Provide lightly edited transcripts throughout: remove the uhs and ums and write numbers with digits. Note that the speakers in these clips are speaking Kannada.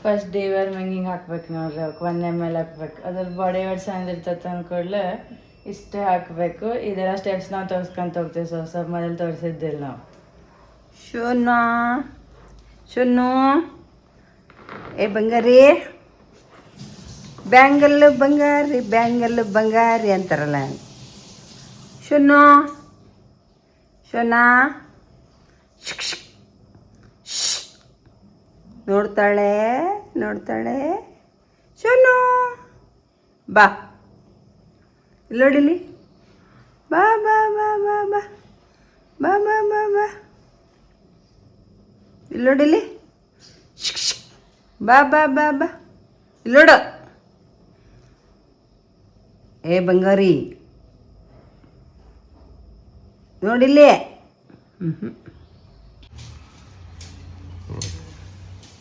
ಫಸ್ಟ್ ಡೇವರ್ ಹಿಂಗೆ ಹಾಕ್ಬೇಕು ನೋಡ್ರಿ, ಅವಕ್ಕೆ 1 ml ಹಾಕ್ಬೇಕು. ಅದ್ರ ಬಾಡಿ ವೇಟ್ ಸಣ್ಣದಿರ್ತೈತೆ ಅಂದ್ಕೊಳ್ಳೆ ಇಷ್ಟೇ ಹಾಕಬೇಕು. ಇದೆಲ್ಲ ಸ್ಟೆಪ್ಸ್ ನಾವು ತೋರಿಸ್ಕೊಂತ ಹೋಗ್ತೀವಿ. ಸ್ವಲ್ಪ ಮೊದಲು ತೋರಿಸಿದ್ದಿಲ್ಲ ನಾವು. ಶುನ್ನು ಏ ಬಂಗಾರಿ, ಬ್ಯಾಂಗಲ್ಲು ಬಂಗಾರಿ ಅಂತಾರಲ್ಲ. ಶುನ್ನು ನೋಡ್ತಾಳೆ ಶುನ್ನು ಬಾ ಇಲ್ಲೋಡಿಲಿ, ಬಾ ಬಾ ಬಾ ಬಾ ಬಾ ಬಾ ಬಾ ಬಾ ಬಾ ಇಲ್ಲೋಡಿಲಿ, ಬಾ ಬಾ ಬಾ ಬಾ ಇಲ್ಲೋಡು. ಏ ಬಂಗಾರಿ ನೋಡಿಲ್ಲಿ.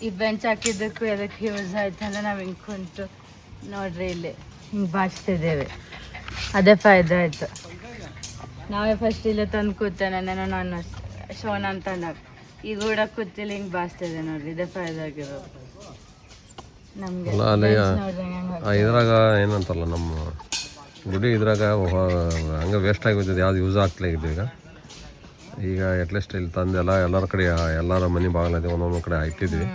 ಈ ಬೆಂಚ್ ಹಾಕಿದ್ದಕ್ಕೂ ಎದಕ್ಕೆ ಯೂಸ್ ಆಯ್ತಂದ್ರೆ ನಾವು ಹಿಂಗೆ ಕುಂತು ನೋಡ್ರಿ ಇಲ್ಲಿ ಹಿಂಗೆ ಬಾಚ್ತಿದ್ದೇವೆ, ಅದೇ ಫಾಯ್ದೆ ಆಯಿತು. ನಾವೇ ಫಸ್ಟ್ ಇಲ್ಲೇ ತಂದು ಕೂತೇನೆ ನಾನು ಶೋನ ಅಂತಂದಾಗ ಈಗ ಕೂಡ ಕೂತಿಲ್ಲ ಹಿಂಗೆ ಬಾಚ್ತಿದೆ ನೋಡ್ರಿ, ಇದೇ ಫಾಯ್ದೆ ಆಗಿರೋದು ನಮಗೆ. ಇದ್ರಾಗ ಏನಂತಲ್ಲ ನಮ್ಮ ಗುಡಿ ಇದ್ರಾಗ ಹಂಗೆ ವೇಸ್ಟ್ ಆಗಿಬಿಟ್ಟಿದೆ, ಯಾವ್ದು ಯೂಸ್ ಆಗ್ತಲೇ ಇದ್ದು. ಈಗ ಅಟ್ಲೀಸ್ಟ್ ಇಲ್ಲಿ ತಂದೆಲ್ಲ ಎಲ್ಲರ ಕಡೆ ಎಲ್ಲರ ಮನೆ ಬಾಗಿಲೈತೆ ಒಂದೊಂದು ಕಡೆ ಹಾಕಿದ್ವಿ.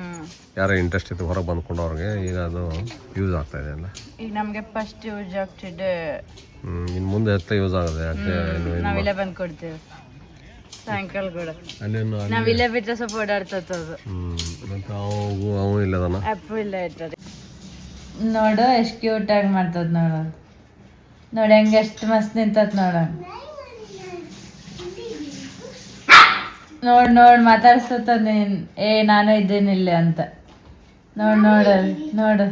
ಯಾರೋ ಇಂಟ್ರೆಸ್ಟ್ ಇತ್ತು ಹೊರಗೆ ಬಂದ್ಕೊಂಡವ್ರಿಗೆ ಈಗ ಅದು ಯೂಸ್ ಆಗ್ತಾ ಇದೆ ಎಲ್ಲ. ಈಗ ನಮಗೆ ಫಸ್ಟ್ ಯೂಸ್ ಆಗ್ತಿದೆ, ಇನ್ನು ಮುಂದೆ ಎತ್ತ ಯೂಸ್ ಆಗುತ್ತೆ. ನಾವಿಲ್ಲೇ ಬಂದು ಕೊಡ್ತೀವಿ ಸಾಯಂಕಾಲ ಕೂಡ. ನಾವಿಲ್ಲೇ ಬಿಟ್ಟರೆ ಸ್ವಲ್ಪ ಓಡಾಡ್ತದ. ಮತ್ತು ಅವು ಇಲ್ಲದನ ಅಪ್ಪು ಇಲ್ಲ ಇರ್ತದೆ ನೋಡು, ಎಷ್ಟು ಕ್ಯೂಟಾಗಿ ಮಾಡ್ತದ ನೋಡು. ನೋಡಿ ಹೆಂಗೆ ಎಷ್ಟು ಮಸ್ತ್ ನಿಂತತ್ ನೋಡ. ನೋಡ್ ಮಾತಾಡ್ಸ್ತದ ನೀನ್, ನಾನು ಇದ್ದೇನಿಲ್ಲ ಅಂತ. ನೋಡು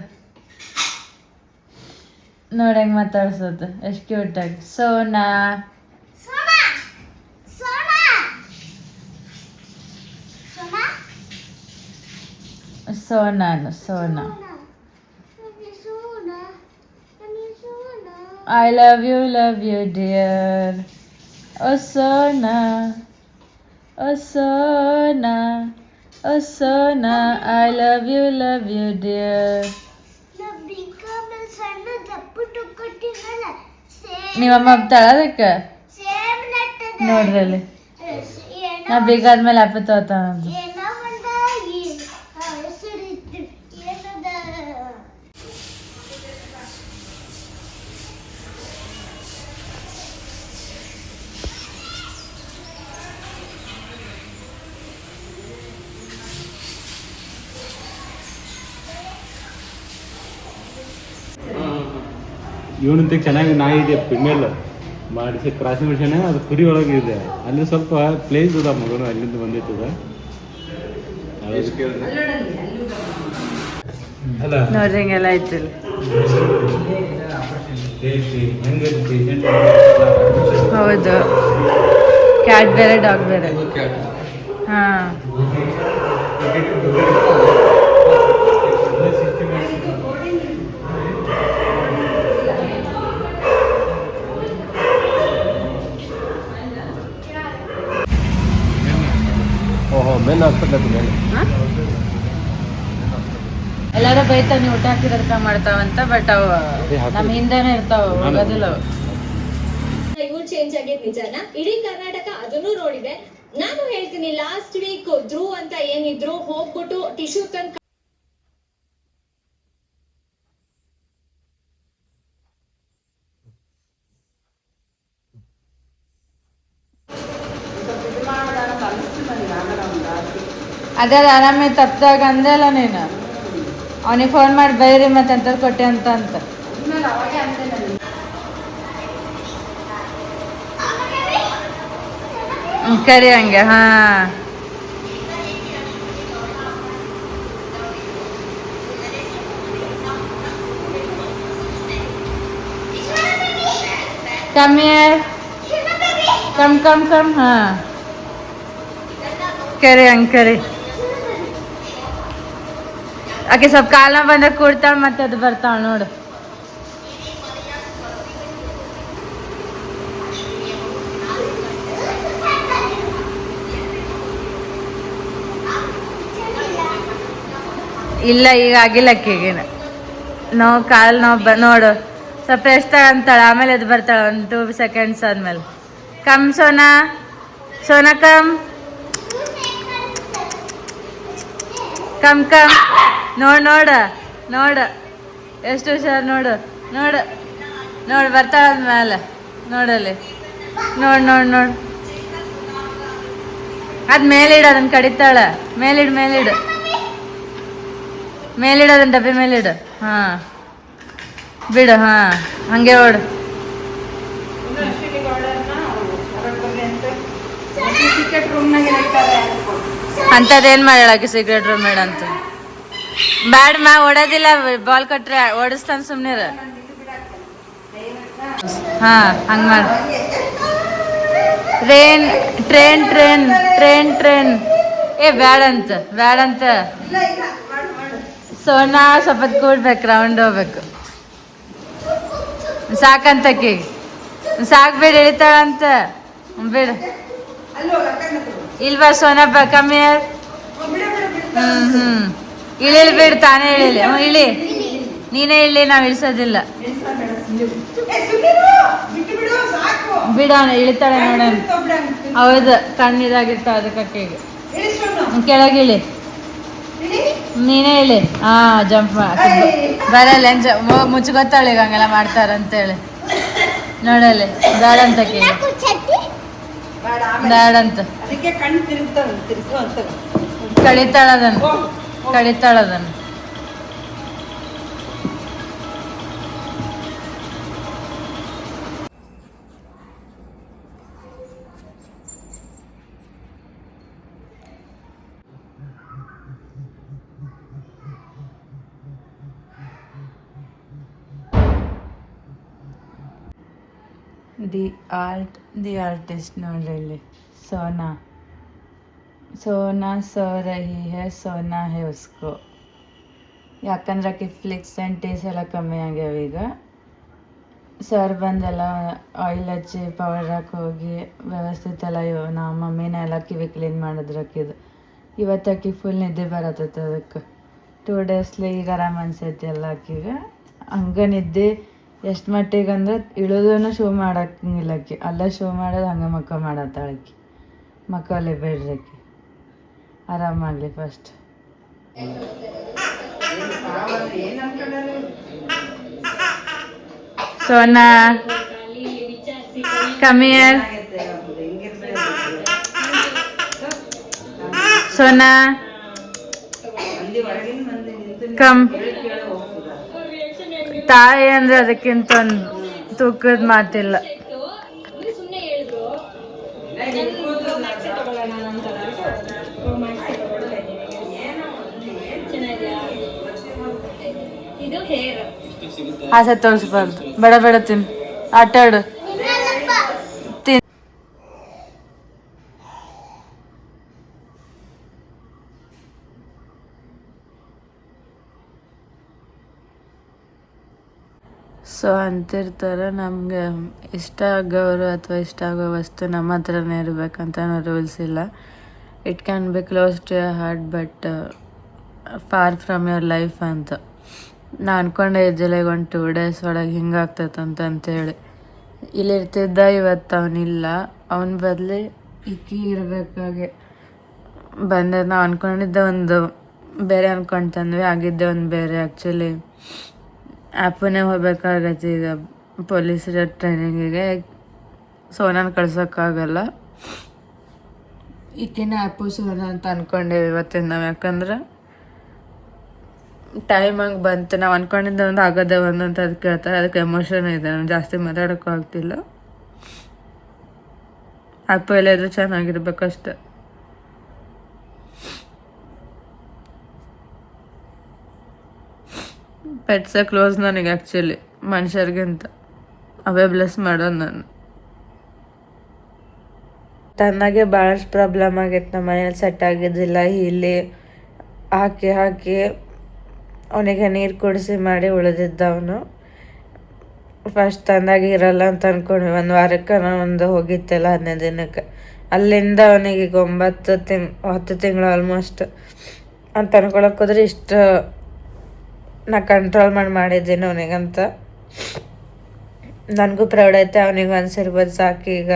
ಹೆಂಗೆ ಮಾತಾಡ್ಸೋದು ಎಷ್ಟು ಕ್ಯೂಟಾಗಿ. Sona I love you dear. Oh Sona, I love you dear. ನೀವಮ್ಮ ಹಬ್ತಾಳ ಅದಕ್ಕೆ ನೋಡ್ರಿ ಅಲ್ಲಿ ನಾ ಬೇಕಾದ್ಮೇಲೆ ಹಬ್ಬ ತಗೋತಾನ. ಇವನಂತ ಚೆನ್ನಾಗಿ ನಾಯಿ ಇದೆ, ಫಿಮೇಲ್ ಮಾಡಿಸಿ ಕ್ರಾಸಿಂಗ್ ಮಿಷನ್. ಅದು ಕುರಿ ಒಳಗೆ ಇದೆ, ಅಲ್ಲಿ ಸ್ವಲ್ಪ ಪ್ಲೇಸ್ ಅದ ಮಗನು, ಅಲ್ಲಿಂದ ಬಂದಿತ್ತದ. ನೋಡ್ರಿ ಹಿಂಗೆಲ್ಲ ಐತಿಲ್ಲ. ಹೌದು, ಕ್ಯಾಟ್ ಬೇರೆ ಡಾಗ್ ಬೇರೆ. ಹಾಂ ಮೇನ್ ಹಾಕ್ತದೆ ಮೇಲೆ. ಎಲ್ಲಾರು ಬೈತಾವ ನೀವು ಊಟ ಹಾಕಿದಕ್ಕ ಮಾಡ್ತಾವಂತ, ಬಟ್ ಅವು ನಮ್ಮ ಹಿಂದೆನೇ ಇರ್ತಾವ, ಹೋಗೋದಿಲ್ಲ ಅವು. ಇವ್ರು ಚೇಂಜ್ ಆಗಿದ್ ನಿಜಾನ? ಇಡೀ ಕರ್ನಾಟಕ ಅದನ್ನು ನೋಡಿದೆ. ನಾನು ಹೇಳ್ತೀನಿ, ಲಾಸ್ಟ್ ವೀಕ್ ಧ್ರುವ್ ಅಂತ ಏನಿದ್ರು ಹೋಗ್ಬಿಟ್ಟು ಟಿಶ್ಯೂ ತಂದು ಅದೇ ಆರಾಮೇ ತಪ್ಪಿದಾಗ ಅಂದೆಲ್ಲ ನೀನು ಅವನಿಗೆ ಫೋನ್ ಮಾಡಿ ಬೈರಿ ಮತ್ತೆ ಎಂತ ಕೊಟ್ಟೆ ಅಂತ. ಕರಿ ಹಂಗೆ. ಹಾಂ ಕಮ್. ಹಾಂ ಕರಿ ಹಂಗೆ ಕರಿ. ಆಕೆ ಸ್ವಲ್ಪ ಕಾಲ ಬಂದಾಗ ಕೂಡ್ತಾಳೆ, ಮತ್ತೆ ಅದು ಬರ್ತಾಳೆ ನೋಡು. ಇಲ್ಲ ಈಗ ಆಗಿಲ್ಲ ಅಕ್ಕಿಗೇನು ನೋವು ಕಾಲು ನೋವು ನೋಡು ಸ್ವಲ್ಪ ರೆಸ್ಟ್ ಅಂತಾಳೆ ಆಮೇಲೆ ಎದ್ದು ಬರ್ತಾಳೆ 1-2 ಸೆಕೆಂಡ್ಸ್ ಆದ್ಮೇಲೆ come Sona Sona come come come ನೋಡು ಎಷ್ಟು ಹುಷಾರು ನೋಡು ಬರ್ತಾಳ ಮೇಲೆ ನೋಡಲ್ಲಿ ನೋಡು ಅದು ಮೇಲಿಡು ಅದನ್ನ ಕಡಿತಾಳ ಮೇಲಿಡು ಅದನ್ನ ಡಬ್ಬಿ ಮೇಲಿಡು ಹಾಂ ಬಿಡು ಹಾಂ ಹಂಗೆ ಓಡು ಅಂಥದ್ದೇನು ಮಾಡ್ಯಾಳಕ್ಕೆ ಸೀಕ್ರೆಟ್ ರೂಮ್ ಮೇಡ ಅಂತ ಬ್ಯಾಡ್ ಮಾ ಓಡೋದಿಲ್ಲ ಬಾಲ್ ಕೊಟ್ರೆ ಓಡಿಸ್ತಾನೆ ಸುಮ್ಮನೆ ಹಾಂ ಹಂಗೆ ಮಾಡಿ ಟ್ರೈನ್ ಏ ಬ್ಯಾಡಂತ ಸೋನಾ ಸ್ವಲ್ಪ ಕೂಡ್ಬೇಕು ರೌಂಡ್ ಹೋಗ್ಬೇಕು ಸಾಕಂತಕಿ ಸಾಕು ಬಿಡು ಇಳಿತಾಳಂತ ಬಿಡು ಇಲ್ವಾ ಸೋನಾ ಕಮ್ಮಿ ಇಳಿಲಿ ಬಿಡು ತಾನೇ ಇಳಿಲಿ ಇಳಿ ನೀನೇ ಇಳಿ ನಾವು ಇಳಿಸೋದಿಲ್ಲ ಬಿಡೋಣ ಇಳಿತಾಳೆ ನೋಡೋಣ ಹೌದು ಕಣ್ಣಿದಾಗಿರ್ತಾವ ಅದಕ್ಕೆ ಅಕ್ಕಿಗೆ ಕೆಳಗಿಳಿ ನೀನೇ ಇಳಿ ಜಂಪ್ ಬರಲ್ಲ ಮುಚ್ಕೊತಾಳೆ ಈಗ ಹಂಗೆಲ್ಲ ಮಾಡ್ತಾರಂತೇಳಿ ನೋಡಲ್ಲಿ ಬೇಡಂತ ಬೇಡಂತ ಕಡಿತಾಳದನ್ನು ದಿ ಆರ್ಟಿಸ್ಟ್ ನೋಡ್ರಿ ಇಲ್ಲಿ सोना सो रही है सोना है उसको ಯಾಕಂದ್ರೆ ಆಕೆ ಫ್ಲಿಕ್ಸ್ ಆ್ಯಂಡ್ ಟೇಸ್ ಎಲ್ಲ ಕಮ್ಮಿ ಆಗ್ಯಾವ ಈಗ ಸರ್ ಬಂದೆಲ್ಲ ಆಯಿಲ್ ಹಚ್ಚಿ ಪವರ್ ಹಾಕಿ ಹೋಗಿ ವ್ಯವಸ್ಥಿತ ಎಲ್ಲ ನಾವು ಮಮ್ಮಿನ ಎಲ್ಲ ಕಿವಿ ಕ್ಲೀನ್ ಮಾಡಿದ್ರು ಆಕಿದು ಇವತ್ತು ಆಕಿ ಫುಲ್ ನಿದ್ದೆ ಬರತ್ತೈತೆ ಅದಕ್ಕೆ 2 ಡೇಸ್ಲಿ ಈಗ ಆರಾಮ ಅನ್ಸೈತಿ ಎಲ್ಲ ಆಕಿಗೆ ಹಂಗೆ ನಿದ್ದೆ ಎಷ್ಟು ಮಟ್ಟಿಗೆ ಅಂದ್ರೆ ಇಳೋದನ್ನು ಶೋ ಮಾಡಂಗಿಲ್ಲ ಆಕಿ ಅಲ್ಲ ಶೋ ಮಾಡೋದು ಹಂಗೆ ಮಾಡತ್ತಾಳೆ ಆಕಿ ಮಕ್ಕಳೇ ಬೇಡ್ರಿ ಆಕಿ ಆರಾಮಾಗಲಿ first Sona come here Sona come ತಾಯಿ ಅಂದ್ರೆ ಅದಕ್ಕಿಂತ ಒಂದು ತೂಕದ ಮಾತಿಲ್ಲ ಆಸೆ ತೋರಿಸ್ಬಾರ್ದು ಬೇಡ ತಿನ್ ಆಟಾಡು ತಿನ್ ಸೊ ಅಂತಿರ್ತಾರೆ ನಮ್ಗೆ ಇಷ್ಟ ಆಗೋರು ಅಥವಾ ಇಷ್ಟ ಆಗೋ ವಸ್ತು ನಮ್ಮ ಹತ್ರನೇ ಇರಬೇಕಂತ ರೂಲ್ಸ್ ಇಲ್ಲ it can be close to your heart but far from your life ಅಂತ ನಾ ಅನ್ಕೊಂಡೆ ಇದ್ದಿಲ್ಲ ಈಗ ಒಂದು 2 ಡೇಸ್ ಒಳಗೆ ಹಿಂಗಾಗ್ತೈತಂತೇಳಿ ಇಲ್ಲಿರ್ತಿದ್ದ ಇವತ್ತು ಅವನಿಲ್ಲ ಅವನ ಬದಲಿ ಇಕ್ಕಿ ಇರಬೇಕಾಗೆ ಬಂದ ನಾವು ಅಂದ್ಕೊಂಡಿದ್ದೆ ಒಂದು ಬೇರೆ ಅಂದ್ಕೊಂತಂದ್ವಿ ಆಗಿದ್ದೆ ಒಂದು ಬೇರೆ ಆ್ಯಕ್ಚುಲಿ ಆ್ಯಪನ್ನೇ ಹೋಗ್ಬೇಕಾಗತ್ತೆ ಈಗ ಪೊಲೀಸರ ಟ್ರೈನಿಂಗಿಗೆ ಸೋನಾನ ಕಳ್ಸೋಕ್ಕಾಗಲ್ಲ ಈಕಿನ ಆ್ಯಪು ಸೋನಾ ಅಂತ ಅಂದ್ಕೊಂಡೇವಿ ಇವತ್ತಿನ ನಾವು ಯಾಕಂದ್ರೆ ಟೈಮ್ ಹಂಗೆ ಬಂತು ನಾವು ಅಂದ್ಕೊಂಡಿದ್ದೆ ಒಂದು ಆಗೋದೇ ಒಂದು ಅಂತ ಅದಕ್ಕೆ ಕೇಳ್ತಾರೆ ಅದಕ್ಕೆ ಎಮೋಷನ್ ಇದೆ ನಾನು ಜಾಸ್ತಿ ಮಾತಾಡೋಕ್ಕೂ ಆಗ್ತಿಲ್ಲ ಆ್ಯಪು ಎಲ್ಲ ಇದ್ರೂ ಚೆನ್ನಾಗಿರ್ಬೇಕಷ್ಟೆ ಪೆಟ್ಸೇ ಕ್ಲೋಸ್ ನನಗೆ ಆ್ಯಕ್ಚುಲಿ ಮನುಷ್ಯರಿಗಿಂತ ಅವೇ ಬ್ಲೆಸ್ ಮಾಡೋದು ನಾನು ತನ್ನಾಗೆ ಭಾಳಷ್ಟು ಪ್ರಾಬ್ಲಮ್ ಆಗೈತೆ ನಮ್ಮ ಮನೇಲಿ ಸೆಟ್ ಆಗಿದ್ದಿಲ್ಲ ಇಲ್ಲಿ ಹಾಕಿ ಅವನಿಗೆ ನೀರು ಕುಡಿಸಿ ಮಾಡಿ ಉಳಿದಿದ್ದ ಅವನು ಫಸ್ಟ್ ತಂದಾಗಿ ಇರಲ್ಲ ಅಂತ ಅಂದ್ಕೊಂಡ್ವಿ 1 ವಾರಕ್ಕೆ ನಾನು ಹೋಗಿದ್ದೆಲ್ಲ 15 ದಿನಕ್ಕೆ ಅಲ್ಲಿಂದ ಅವನಿಗೆ ಈಗ 10 ತಿಂಗಳು ಆಲ್ಮೋಸ್ಟ್ ಅಂತ ಅನ್ಕೊಳಕ್ಕೆ ಹೋದ್ರೆ ಇಷ್ಟು ನಾ ಕಂಟ್ರೋಲ್ ಮಾಡಿದ್ದೀನಿ ಅವನಿಗಂತ. ನನಗೂ ಪ್ರೌಡ್ ಐತೆ, ಅವನಿಗೆ ಅನ್ಸಿರ್ಬೋದು ಸಾಕು ಈಗ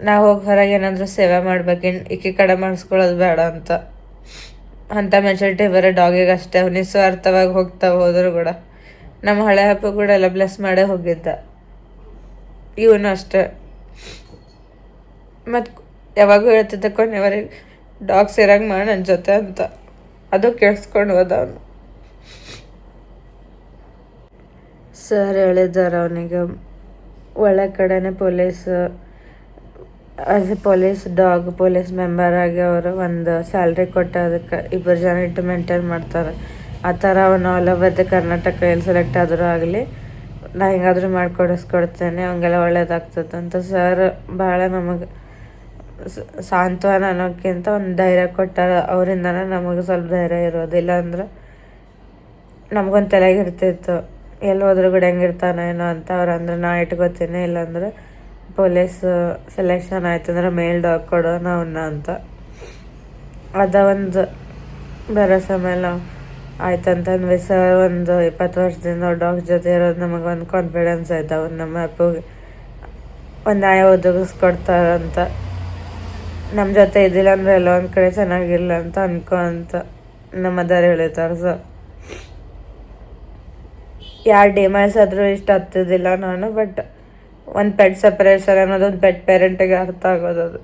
ನಾ ಹೋಗಿ ಹೊರಗೆ ಏನಾದರೂ ಸೇವೆ ಮಾಡ್ಬೇಕೇನು ಈಕಿ ಕಡೆ ಮಾಡಿಸ್ಕೊಳ್ಳೋದು ಬೇಡ ಅಂತ. ಅಂಥ ಮೆಚುರಿಟಿ ಬರೋ ಡಾಗಿಗೆ ಅಷ್ಟೇ. ನಿಸ್ವಾರ್ಥವಾಗಿ ಹೋಗ್ತಾ ಹೋದ್ರು ಕೂಡ. ನಮ್ಮ ಹಳೆ ಹಬ್ಬ ಕೂಡ ಎಲ್ಲ ಬ್ಲೆಸ್ ಮಾಡೇ ಹೋಗಿದ್ದ. ಇವನು ಅಷ್ಟೇ. ಮತ್ತು ಯಾವಾಗೂ ಹೇಳ್ತಿದ್ದ ಕೊನೆಯವರೆಗೆ ಡಾಗ್ಸ್ ಇರಂಗೆ ಮಾಡಿ ನನ್ನ ಜೊತೆ ಅಂತ. ಅದು ಕೇಳಿಸ್ಕೊಂಡು ಹೋದ ಅವನು. ಸರ್ ಹೇಳಿದ್ದಾರೆ ಅವನಿಗೆ ಒಳ್ಳೆ ಕಡೆನೇ police as A police member ಆಗಿ ಅವರು ಒಂದು ಸ್ಯಾಲ್ರಿ ಕೊಟ್ಟು ಅದಕ್ಕೆ 2 ಜನ ಇಟ್ಟು ಮೇಂಟೈನ್ ಮಾಡ್ತಾರೆ. ಆ ಥರ ಅವನು ಆಲ್ ಓವರ್ ದ ಕರ್ನಾಟಕ ಎಲ್ಲಿ ಸೆಲೆಕ್ಟ್ ಆದರೂ ಆಗಲಿ ನಾ ಹಿಂಗಾದ್ರೂ ಮಾಡಿಕೊಡಿಸ್ಕೊಡ್ತೇನೆ, ಅವಂಗೆಲ್ಲ ಒಳ್ಳೇದಾಗ್ತದೆ ಅಂತ ಸರ್ ಭಾಳ ನಮಗೆ ಸಾಂತ್ವನ ಅನ್ನೋಕ್ಕಿಂತ ಒಂದು ಧೈರ್ಯ ಕೊಟ್ಟಾರ. ಅವರಿಂದನೇ ನಮಗೆ ಸ್ವಲ್ಪ ಧೈರ್ಯ ಇರೋದಿಲ್ಲ ಅಂದ್ರೆ ನಮಗೊಂದು ತಲೆಗಿರ್ತಿತ್ತು ಎಲ್ಲಿ ಹೋದ್ರೂ ಕೂಡ ಹೆಂಗಿರ್ತಾನೋ ಏನೋ ಅಂತ. ಅವ್ರು ಅಂದ್ರೆ ನಾ ಇಟ್ಕೋತೀನಿ, ಇಲ್ಲಾಂದ್ರೆ ಪೊಲೀಸ್ ಸೆಲೆಕ್ಷನ್ ಆಯ್ತಂದ್ರೆ ಮೇಲ್ ಡಾಗ್ ಕೊಡೋಣ ಅವನ್ನ ಅಂತ. ಅದ ಒಂದು ಭರೋಸೆ ಮೇಲೆ ನಾವು ಆಯ್ತಂತಂದ್ವಿ. ಸರ್ ಒಂದು 20 ವರ್ಷದಿಂದ ಡಾಗ್ ಜೊತೆ ಇರೋದು ನಮಗೆ ಒಂದು ಕಾನ್ಫಿಡೆನ್ಸ್ ಆಯ್ತು. ಅವ್ರು ನಮ್ಮ ಅಪ್ಪಗೆ ಒಂದು ನ್ಯಾಯ ಒದಗಿಸ್ಕೊಡ್ತಾರಂತ. ನಮ್ಮ ಜೊತೆ ಇದ್ದಿಲ್ಲ ಅಂದರೆ ಎಲ್ಲ ಒಂದು ಕಡೆ ಚೆನ್ನಾಗಿಲ್ಲ ಅಂತ ಅಂತ ನಮ್ಮ ಮದರ್ ಹೇಳಿದ್ದಾರೆ. ಸೊ ಯಾರು ಡಿಮೈಸ್ ಆದರೂ ಇಷ್ಟ ಹತ್ತಿದ್ದಿಲ್ಲ ನಾನು. ಬಟ್ ಒಂದು ಪೆಟ್ ಸಪ್ರೇಷನ್ ಅನ್ನೋದು ಒಂದು ಪೆಟ್ ಪೇರೆಂಟಿಗೆ ಅರ್ಥ ಆಗೋದು ಅದು.